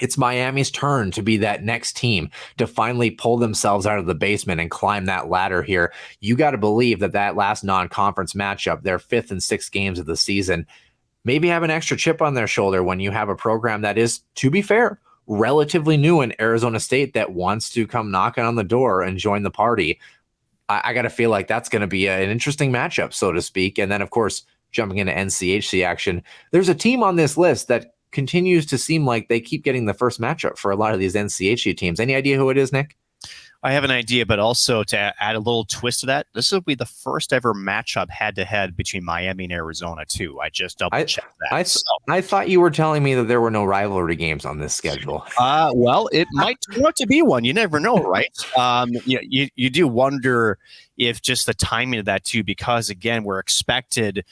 It's Miami's turn to be that next team to finally pull themselves out of the basement and climb that ladder here. You got to believe that last non-conference matchup, their 5th and 6th games of the season, maybe have an extra chip on their shoulder when you have a program that is, to be fair, relatively new in Arizona State that wants to come knocking on the door and join the party. I got to feel like that's going to be an interesting matchup, so to speak. And then, of course, jumping into NCHC action, there's a team on this list that continues to seem like they keep getting the first matchup for a lot of these NCHC teams. Any idea who it is, Nick? I have an idea, but also to add a little twist to that, this will be the first ever matchup head-to-head between Miami and Arizona, too. I just double-checked that. I thought you were telling me that there were no rivalry games on this schedule. Well, it might turn out to be one. You never know, right? You do wonder if just the timing of that, too, because, again, we're expected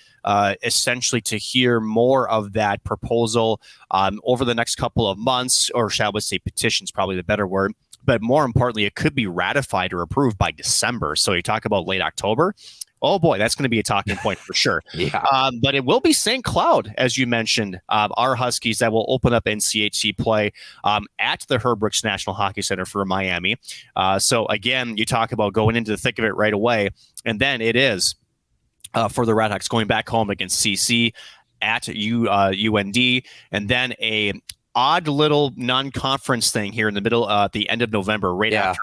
essentially to hear more of that proposal over the next couple of months, or shall we say petition's probably the better word. But more importantly, it could be ratified or approved by December. So you talk about late October. Oh, boy, that's going to be a talking point for sure. Yeah. But it will be St. Cloud, as you mentioned, our Huskies that will open up NCHC play at the Herb Brooks National Hockey Center for Miami. So, again, you talk about going into the thick of it right away. And then it is for the Redhawks going back home against CC at UND. And then a odd little non-conference thing here in the middle at the end of November, right after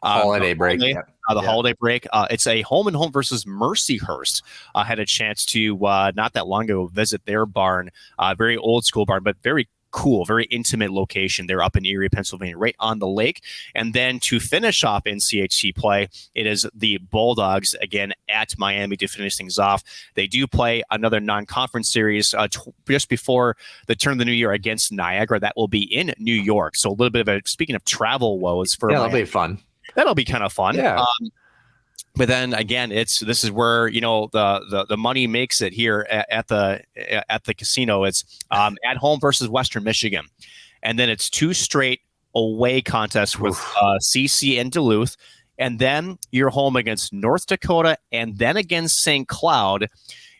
holiday break. Holiday break. It's a home versus Mercyhurst. I had a chance to not that long ago visit their barn, very old school barn, but very cool, very intimate location. They're up in Erie, Pennsylvania, right on the lake. And then to finish off NCHC play, it is the Bulldogs again at Miami to finish things off. They do play another non-conference series just before the turn of the new year against Niagara. That will be in New York. So a little bit of speaking of travel woes for Miami. That'll be fun. That'll be kind of fun. Yeah. But then again, this is where the money makes it here at the casino. It's at home versus Western Michigan, and then it's 2 straight away contests with CC and Duluth, and then you're home against North Dakota, and then against St. Cloud.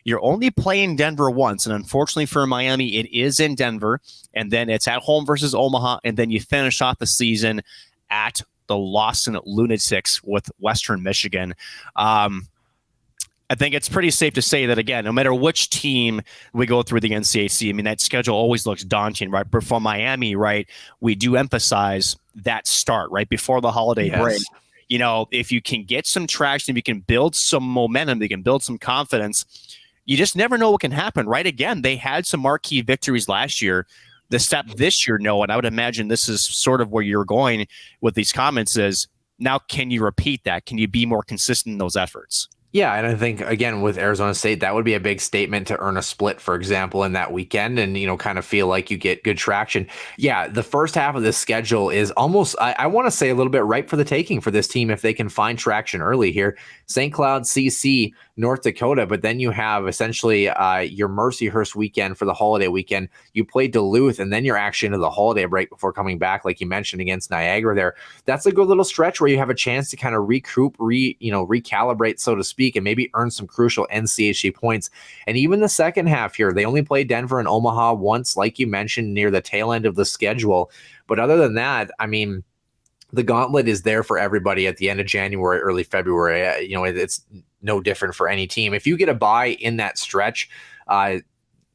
You're only playing Denver once, and unfortunately for Miami, it is in Denver, and then it's at home versus Omaha, and then you finish off the season at the Lawson Lunatics with Western Michigan. I think it's pretty safe to say that, again, no matter which team we go through the NCHC, I mean, that schedule always looks daunting, right? But for Miami, right, we do emphasize that start, right, before the holiday break. If you can get some traction, if you can build some momentum, you can build some confidence, you just never know what can happen, right? Again, they had some marquee victories last year. The step this year, no, and I would imagine this is sort of where you're going with these comments is, now can you repeat that? Can you be more consistent in those efforts? Yeah, and I think, again, with Arizona State, that would be a big statement to earn a split, for example, in that weekend and, kind of feel like you get good traction. Yeah, the first half of this schedule is almost, I want to say, a little bit ripe for the taking for this team if they can find traction early here. St. Cloud, CC, North Dakota, but then you have essentially your Mercyhurst weekend for the holiday weekend. You play Duluth, and then you're actually into the holiday break before coming back, like you mentioned, against Niagara there. That's a good little stretch where you have a chance to kind of recoup, recalibrate, so to speak, and maybe earn some crucial NCHC points. And even the second half here, they only played Denver and Omaha once, like you mentioned, near the tail end of the schedule. But other than that, I mean, the gauntlet is there for everybody at the end of January, early February. It's no different for any team. If you get a bye in that stretch,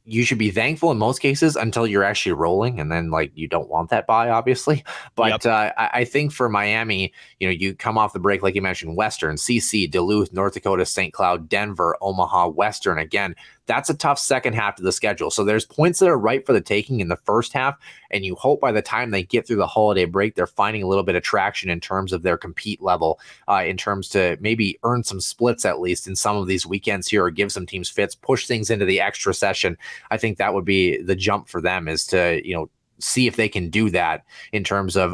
you should be thankful in most cases until you're actually rolling, and then you don't want that bye, obviously. But yep. I think for Miami, you come off the break, like you mentioned, Western, CC, Duluth, North Dakota, St. Cloud, Denver, Omaha, Western. Again, that's a tough second half to the schedule. So there's points that are ripe for the taking in the first half, and you hope by the time they get through the holiday break, they're finding a little bit of traction in terms of their compete level, in terms to maybe earn some splits at least in some of these weekends here, or give some teams fits, push things into the extra session. I think that would be the jump for them, is to, see if they can do that in terms of,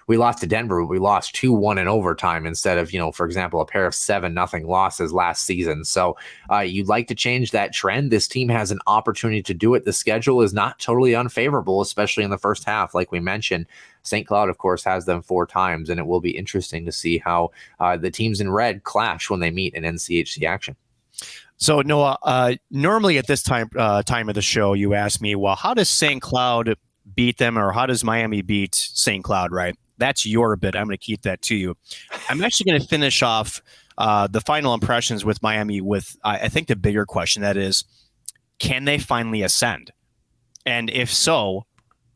we lost to Denver, but we lost 2-1 in overtime instead of, for example, a pair of 7-0 losses last season. So you'd like to change that trend. This team has an opportunity to do it. The schedule is not totally unfavorable, especially in the first half. Like we mentioned, St. Cloud, of course, has them 4 times, and it will be interesting to see how the teams in red clash when they meet in NCHC action. So Noah, normally at this time of the show, you ask me, well, how does St. Cloud beat them, or how does Miami beat St. Cloud, right? That's your bit. I'm going to keep that to you. I'm actually going to finish off the final impressions with Miami with, I think, the bigger question, that is, can they finally ascend? And if so,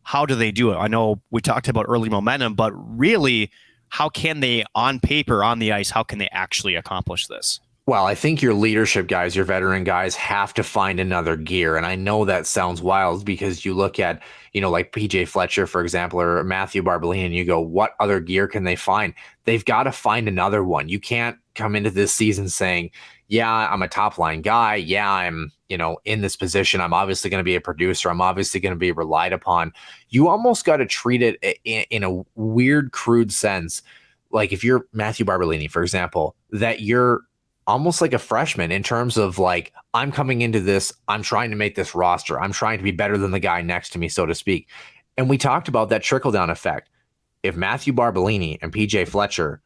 how do they do it? I know we talked about early momentum, but really, how can they, on paper, on the ice, how can they actually accomplish this? Well, I think your leadership guys, your veteran guys, have to find another gear. And I know that sounds wild, because you look at, like PJ Fletcher, for example, or Matthew Barbolini, and you go, what other gear can they find? They've got to find another one. You can't come into this season saying, yeah, I'm a top line guy. Yeah, I'm, in this position. I'm obviously going to be a producer. I'm obviously going to be relied upon. You almost got to treat it in a weird, crude sense. Like if you're Matthew Barbolini, for example, that you're almost like a freshman in terms of I'm coming into this, I'm trying to make this roster. I'm trying to be better than the guy next to me, so to speak. And we talked about that trickle-down effect. If Matthew Barbolini and PJ Fletcher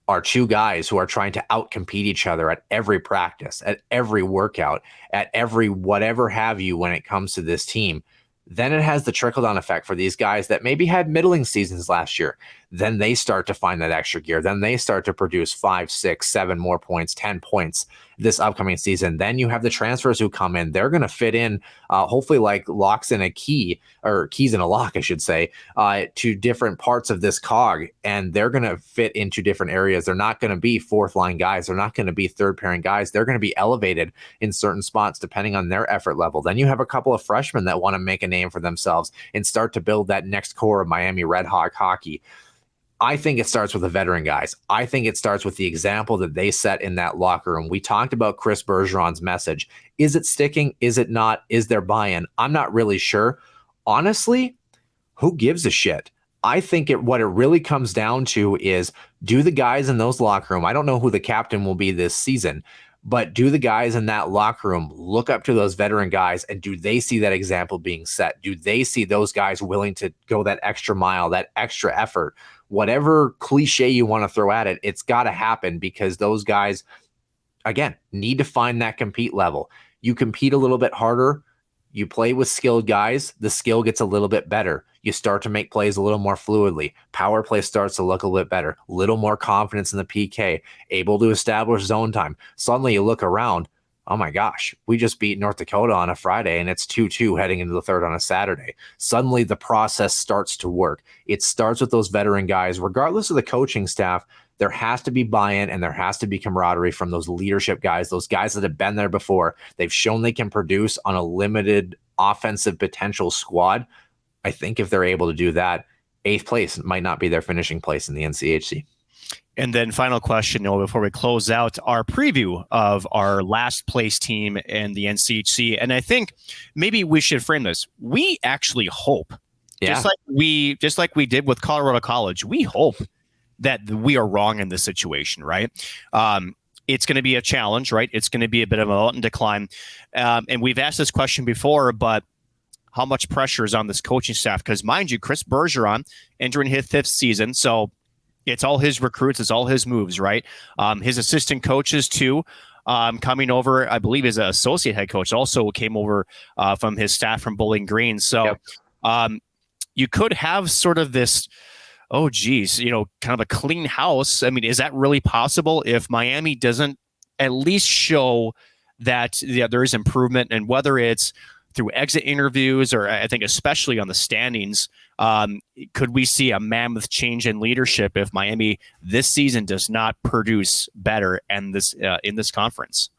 are 2 guys who are trying to outcompete each other at every practice, at every workout, at every whatever have you when it comes to this team, then it has the trickle-down effect for these guys that maybe had middling seasons last year. Then they start to find that extra gear. Then they start to produce 5, 6, 7 more points, 10 points this upcoming season. Then you have the transfers who come in. They're going to fit in, hopefully like locks in a key, or keys in a lock, I should say, to different parts of this cog. And they're going to fit into different areas. They're not going to be 4th-line guys. They're not going to be 3rd-pairing guys. They're going to be elevated in certain spots depending on their effort level. Then you have a couple of freshmen that want to make a name for themselves and start to build that next core of Miami Redhawk hockey. I think it starts with the veteran guys. I think it starts with the example that they set in that locker room. We talked about Chris Bergeron's message. Is it sticking? Is it not? Is there buy-in? I'm not really sure. Honestly, who gives a shit? I think what it really comes down to is, do the guys in those locker room, I don't know who the captain will be this season, but do the guys in that locker room look up to those veteran guys, and do they see that example being set? Do they see those guys willing to go that extra mile, that extra effort? Whatever cliche you want to throw at it, it's got to happen, because those guys, again, need to find that compete level. You compete a little bit harder. You play with skilled guys. The skill gets a little bit better. You start to make plays a little more fluidly. Power play starts to look a little bit better. A little more confidence in the PK. Able to establish zone time. Suddenly you look around. Oh my gosh, we just beat North Dakota on a Friday, and it's 2-2 heading into the 3rd on a Saturday. Suddenly the process starts to work. It starts with those veteran guys. Regardless of the coaching staff, there has to be buy-in, and there has to be camaraderie from those leadership guys, those guys that have been there before. They've shown they can produce on a limited offensive potential squad. I think if they're able to do that, 8th place might not be their finishing place in the NCHC. And then final question, Noah, before we close out our preview of our last place team in the NCHC. And I think maybe we should frame this. We actually hope, just like we did with Colorado College, we hope that we are wrong in this situation, right? it's going to be a challenge, right? It's going to be a bit of a mountain to climb. And we've asked this question before, but how much pressure is on this coaching staff? Because mind you, Chris Bergeron entering his 5th season, so it's all his recruits, it's all his moves, right? His assistant coaches too, coming over, I believe his associate head coach also came over from his staff from Bowling Green. So you could have sort of this, oh geez, kind of a clean house. I mean, is that really possible if Miami doesn't at least show that there is improvement, and whether it's through exit interviews or I think especially on the standings, could we see a mammoth change in leadership if Miami this season does not produce better in this conference?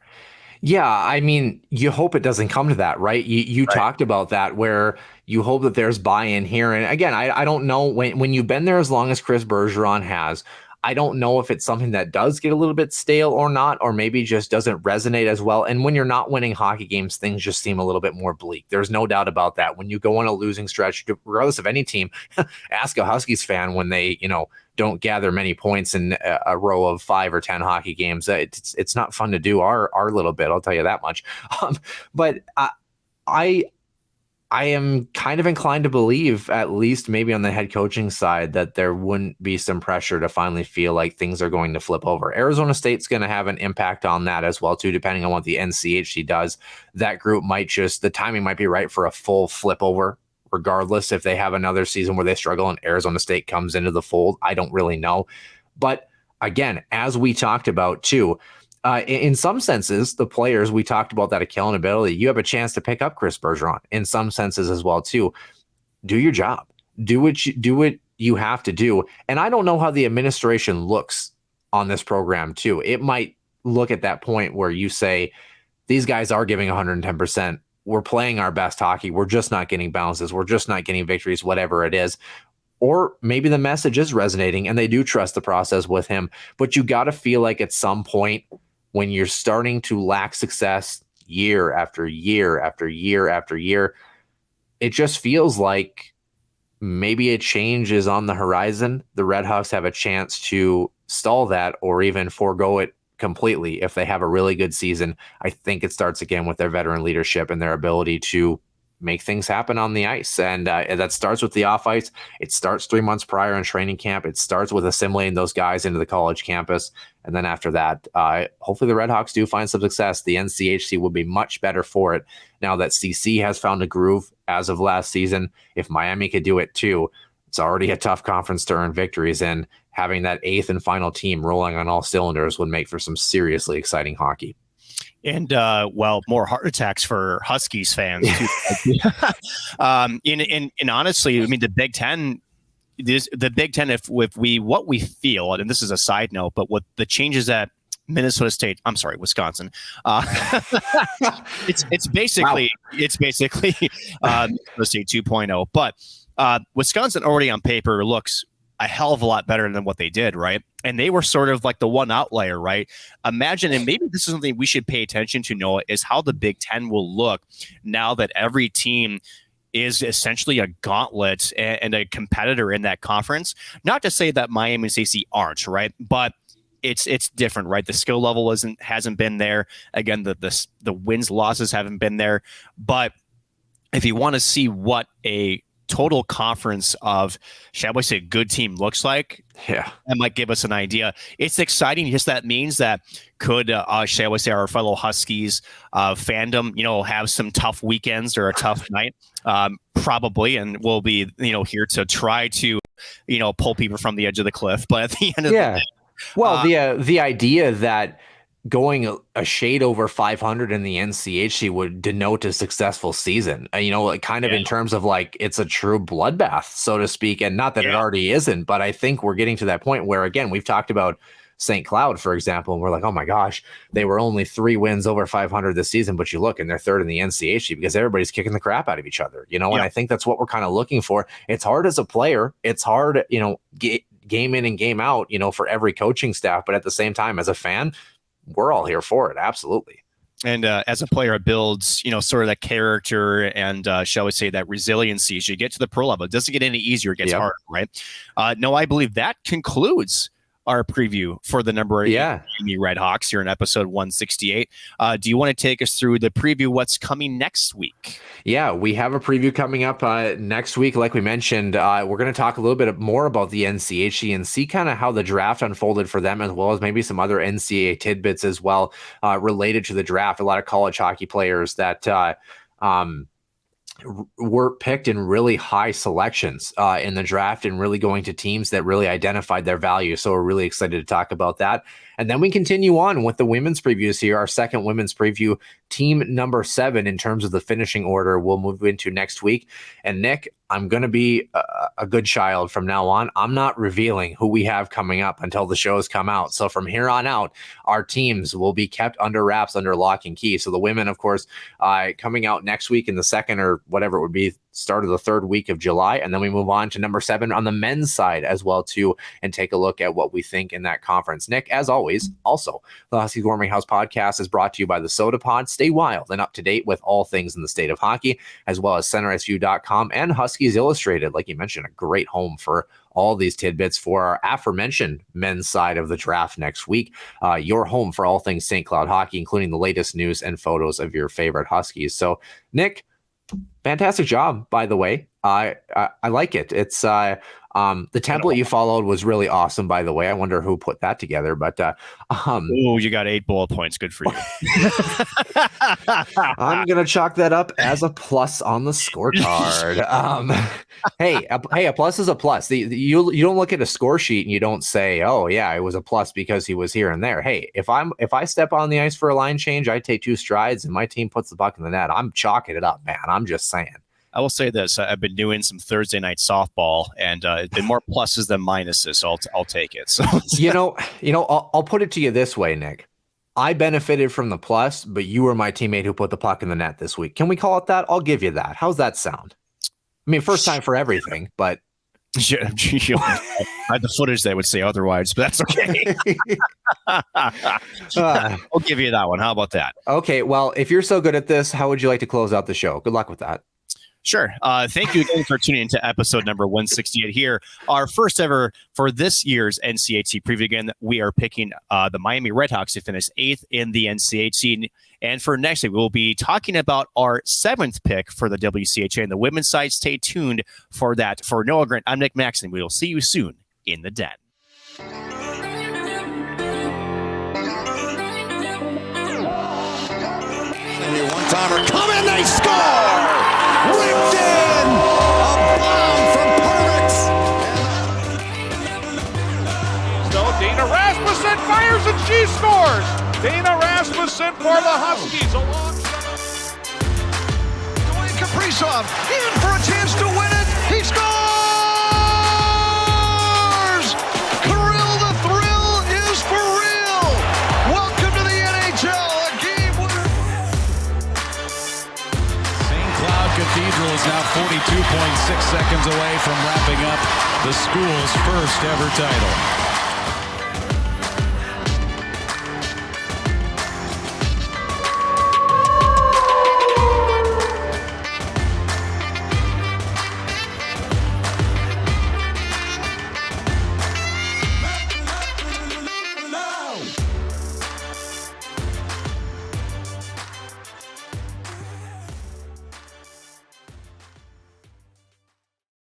Yeah, I mean, you hope it doesn't come to that, right? You right. Talked about that, where you hope that there's buy-in here. And again, I don't know, when you've been there as long as Chris Bergeron has, I don't know if it's something that does get a little bit stale or not, or maybe just doesn't resonate as well. And when you're not winning hockey games, things just seem a little bit more bleak. There's no doubt about that. When you go on a losing stretch, regardless of any team, ask a Huskies fan when they, don't gather many points in a row of 5 or 10 hockey games. It's not fun to do our little bit, I'll tell you that much. But I am kind of inclined to believe, at least maybe on the head coaching side, that there wouldn't be some pressure to finally feel like things are going to flip over. Arizona State's going to have an impact on that as well, too, depending on what the NCHC does. That group the timing might be right for a full flip over, regardless if they have another season where they struggle and Arizona State comes into the fold. I don't really know. But again, as we talked about, too, in some senses, the players, we talked about that accountability. You have a chance to pick up Chris Bergeron in some senses as well, too. Do your job. Do what you have to do. And I don't know how the administration looks on this program, too. It might look at that point where you say, these guys are giving 110%. We're playing our best hockey. We're just not getting bounces. We're just not getting victories, whatever it is. Or maybe the message is resonating and they do trust the process with him. But you got to feel like at some point, when you're starting to lack success year after year after year after year, it just feels like maybe a change is on the horizon. The Redhawks have a chance to stall that or even forego it completely if they have a really good season. I think it starts again with their veteran leadership and their ability to make things happen on the ice. And that starts with the off ice. It starts 3 months prior in training camp. It starts with assimilating those guys into the college campus. And then after that, hopefully the Redhawks do find some success. The NCHC will be much better for it now that CC has found a groove as of last season. If Miami could do it too, it's already a tough conference to earn victories in. Having that 8th and final team rolling on all cylinders would make for some seriously exciting hockey. And more heart attacks for Huskies fans too. And honestly, I mean, the Big Ten, if what we feel, and this is a side note, but what the changes that Wisconsin. It's basically Minnesota State 2.0, but Wisconsin already on paper looks a hell of a lot better than what they did, right? And they were sort of like the one outlier, right? Imagine, and maybe this is something we should pay attention to, Noah, is how the Big Ten will look now that every team is essentially a gauntlet and a competitor in that conference. Not to say that Miami and CC aren't, right? But it's different, right? The skill level hasn't been there. Again, the wins, losses haven't been there. But if you want to see what a total conference of, shall we say, a good team looks like, that might give us an idea. It's exciting. Just that means that could, shall we say, our fellow Huskies fandom, have some tough weekends or a tough night, probably, and we'll be, here to try to, pull people from the edge of the cliff. But at the end of the day, well, the idea that going a shade over 500 in the NCHC would denote a successful season, in terms of like, it's a true bloodbath, so to speak. And not that it already isn't, but I think we're getting to that point where, again, we've talked about St. Cloud, for example, and we're like, oh my gosh, they were only 3 wins over 500 this season, but you look and they're 3rd in the NCHC because everybody's kicking the crap out of each other, and I think that's what we're kind of looking for. It's hard as a player. It's hard, game in and game out, for every coaching staff. But at the same time, as a fan, we're all here for it. Absolutely. And as a player, it builds, sort of that character and, shall we say, that resiliency as you get to the pro level. It doesn't get any easier. It gets harder, right? No, I believe that concludes our preview for the number 8 Miami Redhawks here in episode 168. Do you want to take us through the preview? What's coming next week? Yeah, we have a preview coming up next week. Like we mentioned, we're going to talk a little bit more about the NCHC and see kind of how the draft unfolded for them, as well as maybe some other NCAA tidbits as well related to the draft. A lot of college hockey players that were picked in really high selections in the draft and really going to teams that really identified their value. So we're really excited to talk about that. And then we continue on with the women's previews here. Our second women's preview, team number 7 in terms of the finishing order, we'll move into next week. And Nick, I'm going to be a good child from now on. I'm not revealing who we have coming up until the shows come out. So from here on out, our teams will be kept under wraps, under lock and key. So the women, of course, coming out next week in the second or whatever it would be, start of the third week of July. And then we move on to number 7 on the men's side as well, too, and take a look at what we think in that conference. Nick, as always, also, the Huskies Warming House podcast is brought to you by the Soda Pod. Stay wild and up to date with all things in the state of hockey, as well as CenterSU.com and Huskies Illustrated. Like you mentioned, a great home for all these tidbits for our aforementioned men's side of the draft next week. Your home for all things St. Cloud hockey, including the latest news and photos of your favorite Huskies. So, Nick, fantastic job, by the way. I like it. It's the template you followed was really awesome, by the way. I wonder who put that together, but you got 8 bullet points. Good for you. I'm gonna chalk that up as a plus on the scorecard. Hey, a plus is a plus. You don't look at a score sheet and you don't say, oh yeah, it was a plus because he was here and there. Hey, if I step on the ice for a line change, I take 2 strides and my team puts the puck in the net, I'm chalking it up, man. I'm just saying. I will say this: I've been doing some Thursday night softball, and it's been more pluses than minuses. So I'll take it. So I'll put it to you this way, Nick. I benefited from the plus, but you were my teammate who put the puck in the net this week. Can we call it that? I'll give you that. How's that sound? I mean, first time for everything, but I had the footage that would say otherwise, but that's okay. I'll give you that one. How about that? Okay. Well, if you're so good at this, how would you like to close out the show? Good luck with that. Sure. Thank you again for tuning into episode number 168 here. Our first ever for this year's NCHC preview. Again, we are picking the Miami Redhawks to finish 8th in the NCHC. And for next week, we'll be talking about our 7th pick for the WCHA and the women's side. Stay tuned for that. For Noah Grant, I'm Nick Maxon. We will see you soon in the den. One-timer coming, they score! Ripped in! A bomb from Perix! So Dana Rasmussen fires and she scores! Dana Rasmussen for the Huskies Dwayne Kaprizov in for a chance to win it! He scores! Kirill the Thrill is for real! Welcome to the NHL! A game winner! St. Cloud Cathedral is now 42.6 seconds away from wrapping up the school's first ever title.